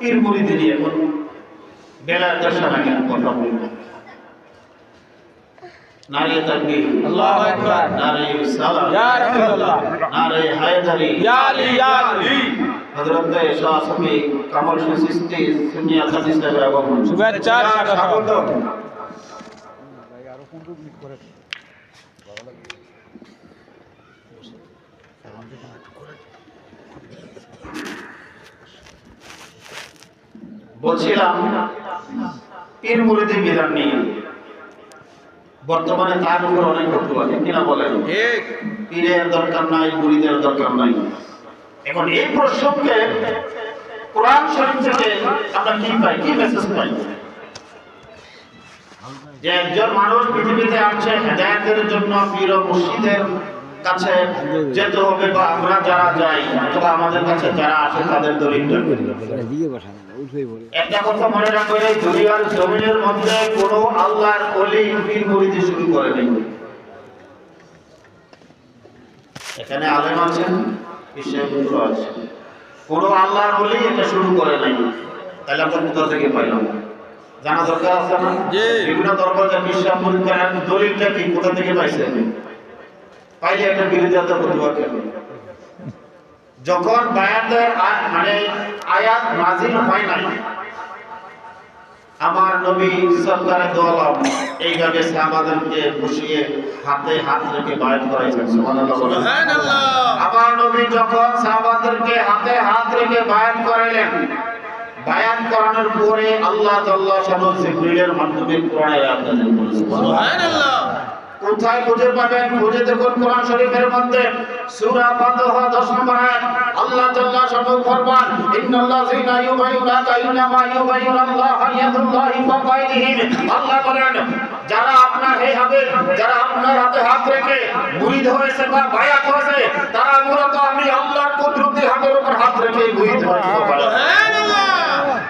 পীর মুরিদি এখন বেলায়েতের সাথে কথা বলবো। নারে তাকবীর, আল্লাহু আকবার, নারে সালাত, ইয়া রাসূলুল্লাহ, নারে হায়দারি, ইয়া আলী, ইয়া আলী। হযরত শাহ সুফি কামাল চিশতি সুন্নিয়া হাদিস সাহেব এবং শুভেচ্ছা স্বাগত। ভাই আরো 15 মিনিট করে বলছিলাম পীর মুরিদি বিধান নিয়ে বর্তমানে তার উপর অনেক বক্তব্য আছে কিনা বলেন? ঠিক, পীরের দরকার নাই, মুরিদের দরকার নাই। এখন এই প্রসঙ্গে কোরআন শরীফ থেকে আমরা কি পাই, কি মেসেজ পাই? যে একজন মানুষ পৃথিবীতে আসছে হেদায়েতের জন্য, পীর ও মুর্শিদের কাছে যেতে হবে, বা আমরা যারা যাই অথবা আমাদের কাছে যারা আসে তাদের দলিলটা একটা কথা মনে রাখবেন, এই দুনিয়ার জমিনের মধ্যে কোনো আল্লাহর ওলি পীর মুরিদি শুরু করে নাই। এখানে আলেম আছেন, বিশেষজ্ঞ আছেন, কোনো আল্লাহর ওলি এটা শুরু করে নাই। তাহলে আমরা কোথা থেকে পাইলাম? জানা দরকার আছে না? বিভিন্ন দরবারে বিশ্বাস করেন দলিলটা কি, কোথা থেকে পাইছেন? পাইলে একটা বিরোধিতা করতে পারবেন। যখন বায়াতের মানে আয়াত নাযিল হয় নাই, আমার নবী সরকারে দো আলম এইভাবে সাহাবাদেরকে বসিয়ে হাতে হাত রেখে বায়াত করাইছেন। সুবহানাল্লাহ। আমার নবী যখন সাহাবাদেরকে হাতে হাত রেখে বায়াত করাইলেন, বায়াত করানোর পরে আল্লাহ তাআলা শানু জিবরিলের মাধ্যমে কোরআনের আয়াত নাযিল করেছেন। সুবহানাল্লাহ। কোথায় খুঁজে পাবেন? খুঁজে দেখুন কোরআন শরীফের মধ্যে সূরা ফাতিহা 10 নম্বর আয়াত। আল্লাহ তাআলা শানু ফরমান, ইন্নাল্লাযীনা ইউবাইয়ুনাকা ইন্নামা ইউবাইয়ুনাল্লাহা ইয়াদুল্লাহি ফাওকা আইদিহিম। আল্লাহ বলেন, যারা আপনার হে হবে, যারা আপনার হাতে হাত রেখে মুরিদ হয়েছে বা বায়াত হয়েছে, তারা মূলত আমি আল্লাহর কুদরতি হাতের উপর হাত রেখে মুরিদ হয়েছে। সুবহানাল্লাহ।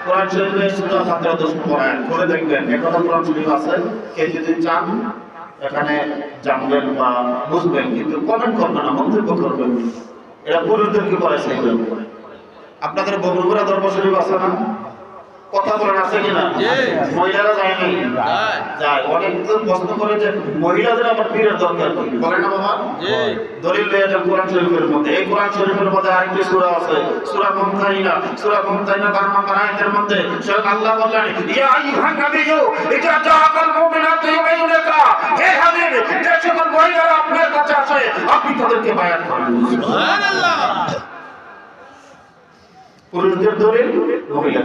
কোরআন শরীফের সূরা ফাতিহা 10 নম্বর আয়াত পড়ে দেখবেন। একটা কোরআন শরীফ আছে, কে যদি চান এখানে জানবেন বা বুঝবেন, কিন্তু কমেন্ট করবেন না, মন্তব্য করবেন। এরা পুরুষদেরকে করেছে। আপনাদের বগুড়া দরবার শরীফ আছে না? কথা বলেন আছে কিনা? মহিলারা যায়নি? যায়। অনেক তো প্রশ্ন করে যে মহিলাদের আবার পীরের দরকার কি, বলে না বাবা? দলিল পেয়ে যান কোরআন শরীফের মধ্যে। এই কোরআন শরীফের মধ্যে আরেকটি সূরা আছে, সূরা মুমতাহিনা। সূরা মুমতাহিনা 12 নম্বর আয়াতের মধ্যে স্বয়ং আল্লাহ বললেন, ইয়া আইয়ুহান নাবিয়্যু ইযা জাআকাল মুমিনাতু ইউবাইয়ুনাকা, হে হাবিব, যে সকল মহিলারা আপনার কাছে আসে আপনি তাদেরকে বায়াত করুন। সুবহানাল্লাহ। পুরুষদের দলিল, মহিলা